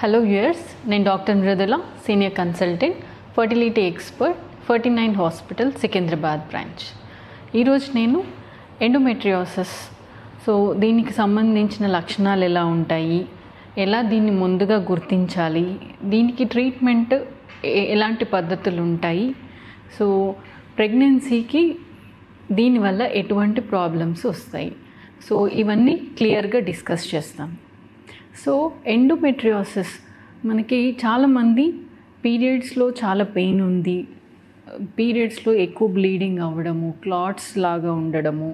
Hello viewers, నేను doctor Mrudula, senior consultant, fertility expert, 49 hospital Secunderabad branch. ఈరోజు నేను ఎండోమెట్రియోసిస్, దీనికి సంబంధించిన లక్షణాలు ఎలా ఉంటాయి, ఎలా దీన్ని ముందుగా గుర్తించాలి, దీనికి ట్రీట్మెంట్ ఎలాంటి పద్ధతులు ఉంటాయి, ప్రెగ్నెన్సీకి దీనివల్ల ఎటువంటి ప్రాబ్లమ్స్ వస్తాయి, ఇవన్నీ క్లియర్గా డిస్కస్ చేస్తాం. ఎండోమెట్రియోసిస్ మనకి చాలామంది పీరియడ్స్లో చాలా పెయిన్ ఉంది, పీరియడ్స్లో ఎక్కువ బ్లీడింగ్ అవ్వడము, క్లాట్స్ లాగా ఉండడము.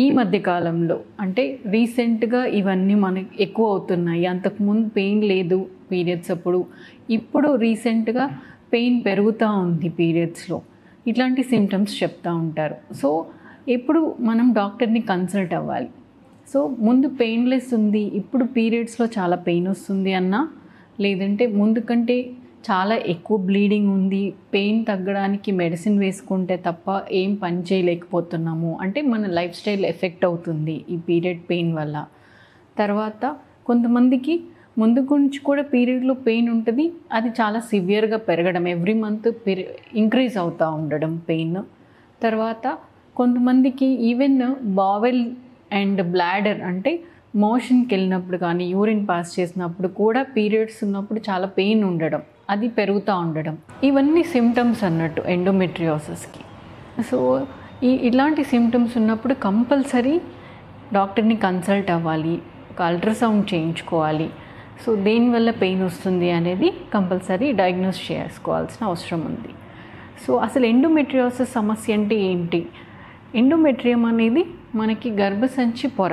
ఈ మధ్యకాలంలో అంటే రీసెంట్గా ఇవన్నీ మనకి ఎక్కువ అవుతున్నాయి. అంతకుముందు పెయిన్ లేదు పీరియడ్స్ అప్పుడు, ఇప్పుడు రీసెంట్గా పెయిన్ పెరుగుతూ ఉంది పీరియడ్స్లో. ఇట్లాంటి సిమ్టమ్స్ చెప్తూ ఉంటారు. ఎప్పుడు మనం డాక్టర్ని కన్సల్ట్ అవ్వాలి. ముందు పెయిన్లెస్ ఉంది, ఇప్పుడు పీరియడ్స్లో చాలా పెయిన్ వస్తుంది అన్నా, లేదంటే ముందు కంటే చాలా ఎక్కువ బ్లీడింగ్ ఉంది, పెయిన్ తగ్గడానికి మెడిసిన్ వేసుకుంటే తప్ప ఏం పని చేయలేకపోతున్నాము అంటే మన లైఫ్ స్టైల్ ఎఫెక్ట్ అవుతుంది ఈ పీరియడ్ పెయిన్ వల్ల. తర్వాత కొంతమందికి ముందు గురించి కూడా పీరియడ్లో పెయిన్ ఉంటుంది, అది చాలా సివియర్గా పెరగడం, ఎవ్రీ మంత్ ఇంక్రీజ్ అవుతూ ఉండడం పెయిన్. తర్వాత కొంతమందికి ఈవెన్ బావెల్ అండ్ బ్లాడర్ అంటే మోషన్కి వెళ్ళినప్పుడు కానీ యూరిన్ పాస్ చేసినప్పుడు కూడా పీరియడ్స్ ఉన్నప్పుడు చాలా పెయిన్ ఉండడం, అది పెరుగుతూ ఉండడం, ఇవన్నీ సిమ్టమ్స్ అన్నట్టు ఎండోమెట్రియోసిస్కి. ఇలాంటి సిమ్టమ్స్ ఉన్నప్పుడు కంపల్సరీ డాక్టర్ని కన్సల్ట్ అవ్వాలి, ఒక అల్ట్రాసౌండ్ చేయించుకోవాలి. దేనివల్ల పెయిన్ వస్తుంది అనేది కంపల్సరీ డయాగ్నోస్ చేసుకోవాల్సిన అవసరం ఉంది. అసలు ఎండోమెట్రియోసిస్ సమస్య అంటే ఏంటి? ఎండోమెట్రియం అనేది మనకి గర్భసంచి పొర,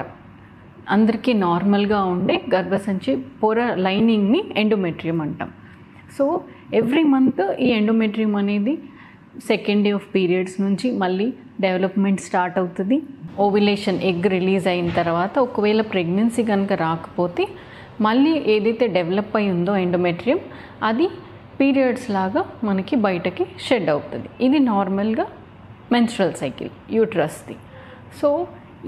అందరికీ నార్మల్గా ఉండే గర్భసంచి పొర లైనింగ్ని ఎండోమెట్రియం అంటాం. ఎవ్రీ మంత్ ఈ ఎండోమెట్రియం అనేది సెకండ్ డే ఆఫ్ పీరియడ్స్ నుంచి మళ్ళీ డెవలప్మెంట్ స్టార్ట్ అవుతుంది. ఓవ్యులేషన్, ఎగ్ రిలీజ్ అయిన తర్వాత ఒకవేళ ప్రెగ్నెన్సీ కనుక రాకపోతే మళ్ళీ ఏదైతే డెవలప్ అయి ఉందో ఎండోమెట్రియం, అది పీరియడ్స్ లాగా మనకి బయటకి షెడ్ అవుతుంది. ఇది నార్మల్గా మెన్స్ట్రల్ సైకిల్ యూట్రస్ది.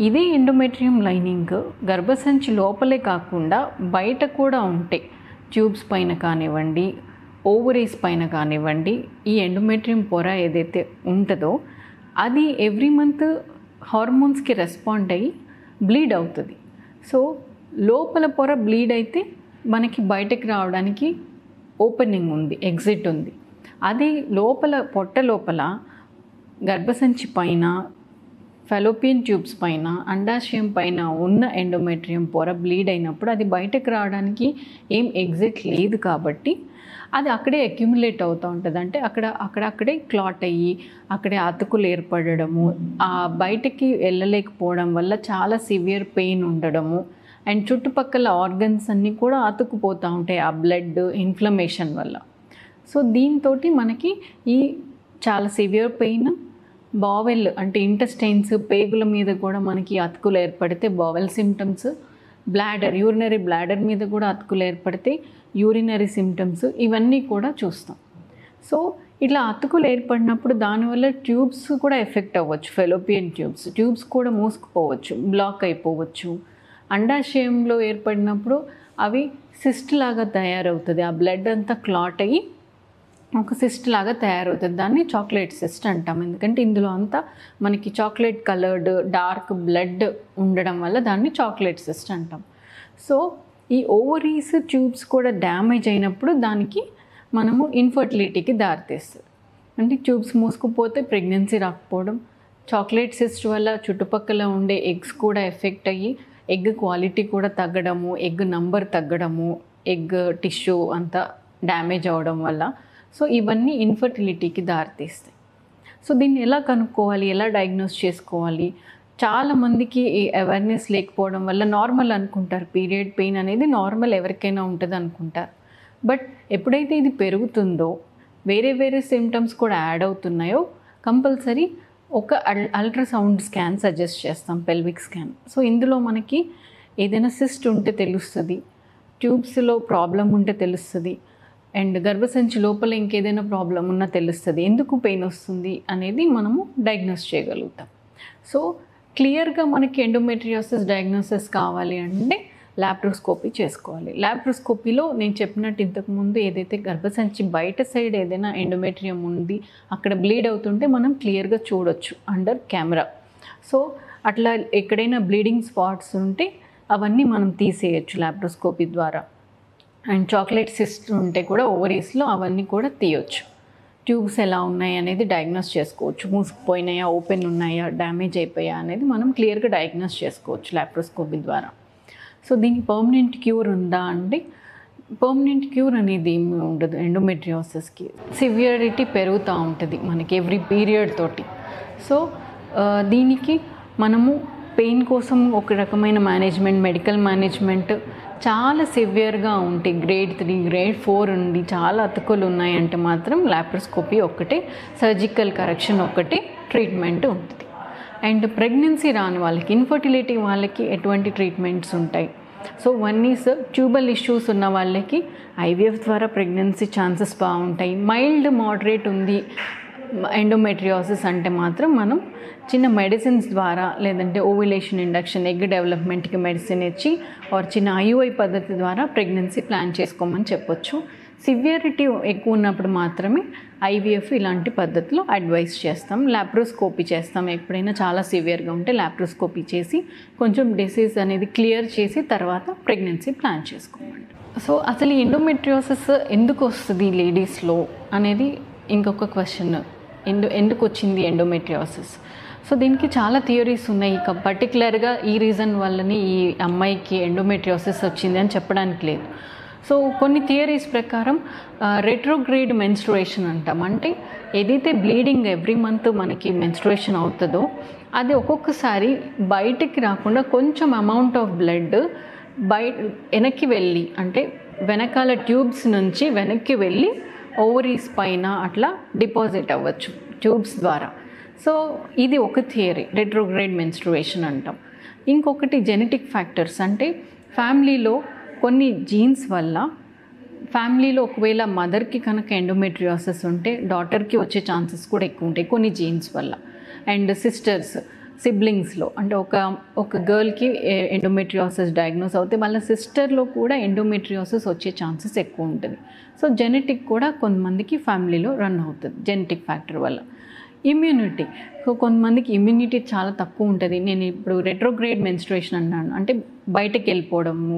ఇదే ఎండోమెట్రియం లైనింగ్ గర్భసంచి లోపలే కాకుండా బయట కూడా ఉంటే, ట్యూబ్స్ పైన కానివ్వండి, ఓవరీస్ పైన కానివ్వండి, ఈ ఎండోమెట్రియం పొర ఏదైతే ఉంటుందో అది ఎవ్రీ మంత్ హార్మోన్స్కి రెస్పాండ్ అయ్యి బ్లీడ్ అవుతుంది. లోపల పొర బ్లీడ్ అయితే మనకి బయటకు రావడానికి ఓపెనింగ్ ఉంది, ఎగ్జిట్ ఉంది. అది లోపల పొట్ట లోపల గర్భసంచి పైన, ఫెలోపియన్ ట్యూబ్స్ పైన, అండాశయం పైన ఉన్న ఎండోమెట్రియం పొర బ్లీడ్ అయినప్పుడు అది బయటకు రావడానికి ఏం ఎగ్జిట్ లేదు కాబట్టి అది అక్కడే అక్యుములేట్ అవుతూ ఉంటుంది. అంటే అక్కడే క్లాట్ అయ్యి అక్కడే అతుకులు ఏర్పడము, ఆ బయటకి వెళ్ళలేకపోవడం వల్ల చాలా సివియర్ పెయిన్ ఉండడము, అండ్ చుట్టుపక్కల ఆర్గన్స్ అన్నీ కూడా అతుక్కుపోతూ ఉంటాయి ఆ బ్లడ్ ఇన్ఫ్లమేషన్ వల్ల. దీంతో మనకి ఈ చాలా సివియర్ పెయిన్, బావెల్ అంటే ఇంటెస్టైన్స్, పేగుల మీద కూడా మనకి అతుకులు ఏర్పడితే bowel symptoms, bladder, urinary bladder మీద కూడా అతుకులు ఏర్పడితే యూరినరీ సిమ్టమ్స్, ఇవన్నీ కూడా చూస్తాం. ఇట్లా అతుకులు ఏర్పడినప్పుడు దానివల్ల ట్యూబ్స్ కూడా ఎఫెక్ట్ అవ్వచ్చు, ఫెలోపియన్ ట్యూబ్స్ కూడా మూసుకుపోవచ్చు, బ్లాక్ అయిపోవచ్చు. అండాశయంలో ఏర్పడినప్పుడు అవి సిస్ట్ లాగా తయారవుతుంది, ఆ బ్లడ్ అంతా క్లాట్ అయ్యి ఒక సిస్ట్ లాగా తయారవుతుంది. దాన్ని చాక్లెట్ సిస్ట్ అంటాం, ఎందుకంటే ఇందులో అంతా మనకి చాక్లెట్ కలర్డ్ డార్క్ బ్లడ్ ఉండడం వల్ల దాన్ని చాక్లెట్ సిస్ట్ అంటాం. ఈ ఓవరీస్, ట్యూబ్స్ కూడా డ్యామేజ్ అయినప్పుడు దానికి మనము ఇన్ఫర్టిలిటీకి దారితీస్తుంది. అంటే ట్యూబ్స్ మూసుకుపోతే ప్రెగ్నెన్సీ రాకపోవడం, చాక్లెట్ సిస్ట్ వల్ల చుట్టుపక్కల ఉండే ఎగ్స్ కూడా ఎఫెక్ట్ అయ్యి ఎగ్ క్వాలిటీ కూడా తగ్గడము, ఎగ్ నంబర్ తగ్గడము, ఎగ్ టిష్యూ అంతా డ్యామేజ్ అవ్వడం వల్ల ఇవన్నీ ఇన్ఫర్టిలిటీకి దారితీస్తాయి. దీన్ని ఎలా కనుక్కోవాలి, ఎలా డయాగ్నోస్ చేసుకోవాలి? చాలామందికి ఈ అవేర్నెస్ లేకపోవడం వల్ల నార్మల్ అనుకుంటారు, పీరియడ్ పెయిన్ అనేది నార్మల్, ఎవరికైనా ఉంటుంది అనుకుంటారు. బట్ ఎప్పుడైతే ఇది పెరుగుతుందో, వేరే సిమ్టమ్స్ కూడా యాడ్ అవుతున్నాయో, కంపల్సరీ ఒక అల్ట్రాసౌండ్ స్కాన్ సజెస్ట్ చేస్తాం, పెల్విక్ స్కాన్. ఇందులో మనకి ఏదైనా సిస్ట్ ఉంటే తెలుస్తుంది, ట్యూబ్స్లో ప్రాబ్లం ఉంటే తెలుస్తుంది, అండ్ గర్భసంచి లోపల ఇంకేదైనా ప్రాబ్లం ఉన్నా తెలుస్తుంది, ఎందుకు పెయిన్ వస్తుంది అనేది మనము డయాగ్నోస్ చేయగలుగుతాం. క్లియర్గా మనకి ఎండోమెట్రియోసిస్ డయాగ్నోసిస్ కావాలి అంటే లాప్రోస్కోపీ చేసుకోవాలి. లాప్రోస్కోపీలో నేను చెప్పినట్టు ఇంతకుముందు ఏదైతే గర్భసంచి బయట సైడ్ ఏదైనా ఎండోమెట్రియం ఉంది, అక్కడ బ్లీడ్ అవుతుంటే మనం క్లియర్గా చూడొచ్చు అండర్ కెమెరా. సో అట్లా ఎక్కడైనా బ్లీడింగ్ స్పాట్స్ ఉంటే అవన్నీ మనం తీసేయచ్చు లాప్రోస్కోపీ ద్వారా. అండ్ చాక్లెట్ సిస్ట్ ఉంటే కూడా ఓవరీస్లో అవన్నీ కూడా తీయొచ్చు. ట్యూబ్స్ ఎలా ఉన్నాయి అనేది డయాగ్నోస్ చేసుకోవచ్చు. మూసుకుపోయినాయా, ఓపెన్ ఉన్నాయా, డ్యామేజ్ అయిపోయా అనేది మనం క్లియర్గా డయాగ్నోస్ చేసుకోవచ్చు లాప్రోస్కోపీ ద్వారా. సో దీనికి పర్మనెంట్ క్యూర్ ఉందా అంటే పర్మనెంట్ క్యూర్ అనేది ఏమి ఉండదు. ఎండోమెట్రియోసిస్కి సివియరిటీ పెరుగుతూ ఉంటుంది మనకి ఎవ్రీ పీరియడ్ తోటి. సో దీనికి మనము పెయిన్ కోసం ఒక రకమైన మేనేజ్మెంట్, మెడికల్ మేనేజ్మెంట్ చాలా సివియర్గా ఉంటాయి, గ్రేడ్ 3, గ్రేడ్ 4 ఉండి చాలా అతుకులు ఉన్నాయంటే మాత్రం లాప్రోస్కోపీ ఒక్కటే, సర్జికల్ కరెక్షన్ ఒక్కటే ట్రీట్మెంట్ ఉంటుంది. అండ్ ప్రెగ్నెన్సీ రాని వాళ్ళకి, ఇన్ఫర్టిలిటీ వాళ్ళకి ఎటువంటి ట్రీట్మెంట్స్ ఉంటాయి? So one is tubal issues ఉన్న వాళ్ళకి ఐవీఎఫ్ ద్వారా ప్రెగ్నెన్సీ ఛాన్సెస్ బాగుంటాయి. మైల్డ్ మోడరేట్ ఉంది ఎండోమెట్రియోసిస్ అంటే మాత్రం మనం చిన్న మెడిసిన్స్ ద్వారా, లేదంటే ఓవ్యులేషన్ ఇండక్షన్, ఎగ్ డెవలప్మెంట్కి మెడిసిన్ ఇచ్చి ఆర్ చిన్న ఐయుఐ పద్ధతి ద్వారా ప్రెగ్నెన్సీ ప్లాన్ చేసుకోమని చెప్పొచ్చు. సివియరిటీ ఎక్కువ ఉన్నప్పుడు మాత్రమే ఐవీఎఫ్ ఇలాంటి పద్ధతిలో అడ్వైస్ చేస్తాం. లాప్రోస్కోపీ చేస్తాం. ఎప్పుడైనా చాలా సివియర్గా ఉంటే లాప్రోస్కోపీ చేసి కొంచెం డిసీజ్ అనేది క్లియర్ చేసి తర్వాత ప్రెగ్నెన్సీ ప్లాన్ చేసుకోమండి. సో అసలు ఈ ఎండోమెట్రియోసిస్ ఎందుకు వస్తుంది లేడీస్లో అనేది ఇంకొక క్వశ్చన్. ఎందుకు వచ్చింది ఎండోమెట్రియోసిస్? సో దీనికి చాలా థియరీస్ ఉన్నాయి. ఇక పర్టికులర్గా ఈ రీజన్ వల్లనే ఈ అమ్మాయికి ఎండోమెట్రియోసిస్ వచ్చింది అని చెప్పడానికి లేదు. సో కొన్ని థియరీస్ ప్రకారం రెట్రోగ్రేడ్ మెన్స్ట్రుయేషన్ అంటాం. అంటే ఏదైతే బ్లీడింగ్ ఎవ్రీ మంత్ మనకి మెన్స్ట్రుయేషన్ అవుతుందో అది ఒక్కొక్కసారి బయటికి రాకుండా కొంచెం అమౌంట్ ఆఫ్ బ్లడ్ వెనక్కి వెళ్ళి, అంటే వెనకాల ట్యూబ్స్ నుంచి వెనక్కి వెళ్ళి ఓవరీస్ పైన అట్లా డిపాజిట్ అవ్వచ్చు ట్యూబ్స్ ద్వారా. సో ఇది ఒక థియరీ, రెట్రోగ్రేడ్ మెన్స్ట్రుయేషన్ అంటాం. ఇంకొకటి జెనెటిక్ ఫ్యాక్టర్స్, అంటే ఫ్యామిలీలో కొన్ని జీన్స్ వల్ల, ఫ్యామిలీలో ఒకవేళ మదర్కి కనుక ఎండోమెట్రియోసిస్ ఉంటే డాటర్కి వచ్చే ఛాన్సెస్ కూడా ఎక్కువ ఉంటాయి కొన్ని జీన్స్ వల్ల. అండ్ సిబ్లింగ్స్లో, అంటే ఒక గర్ల్కి ఎండోమెట్రియోసిస్ డయాగ్నోస్ అవుతే వాళ్ళ సిస్టర్లో కూడా ఎండోమెట్రియోసిస్ వచ్చే ఛాన్సెస్ ఎక్కువ ఉంటుంది. సో జెనెటిక్ కూడా కొంతమందికి ఫ్యామిలీలో రన్ అవుతుంది జెనెటిక్ ఫ్యాక్టర్ వల్ల. ఇమ్యూనిటీ, సో కొంతమందికి ఇమ్యూనిటీ చాలా తక్కువ ఉంటుంది. నేను ఇప్పుడు రెట్రోగ్రేడ్ మెన్స్ట్రుయేషన్ అన్నాను, అంటే బయటకు వెళ్ళిపోవడము,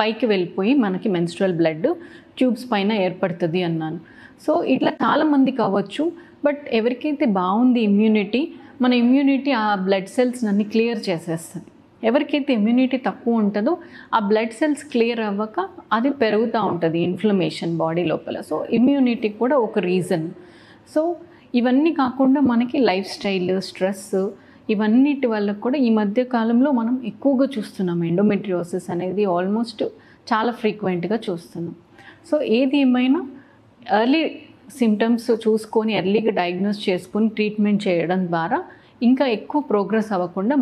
పైకి వెళ్ళిపోయి మనకి మెన్స్ట్రువల్ బ్లడ్ ట్యూబ్స్ పైన ఏర్పడుతుంది అన్నాను. సో ఇట్లా చాలామందికి అవ్వచ్చు. బట్ ఎవరికైతే బాగుంది ఇమ్యూనిటీ, మన ఇమ్యూనిటీ ఆ బ్లడ్ సెల్స్ అన్ని క్లియర్ చేసేస్తుంది. ఎవరికైతే ఇమ్యూనిటీ తక్కువ ఉంటుందో ఆ బ్లడ్ సెల్స్ క్లియర్ అవ్వక అది పెరుగుతూ ఉంటుంది, ఇన్ఫ్లమేషన్ బాడీ లోపల. సో ఇమ్యూనిటీ కూడా ఒక రీజన్. సో ఇవన్నీ కాకుండా మనకి లైఫ్ స్టైల్, స్ట్రెస్, ఇవన్నిటి వల్ల కూడా ఈ మధ్య కాలంలో మనం ఎక్కువగా చూస్తున్నాం ఎండోమెట్రియోసిస్ అనేది. ఆల్మోస్ట్ చాలా ఫ్రీక్వెంట్గా చూస్తున్నాం. సో ఏది ఏమైనా ఎర్లీ సిమ్టమ్స్ చూసుకొని ఎర్లీగా డయాగ్నోస్ చేసుకొని ట్రీట్మెంట్ చేయడం ద్వారా ఇంకా ఎక్కువ ప్రోగ్రెస్ అవ్వకుండా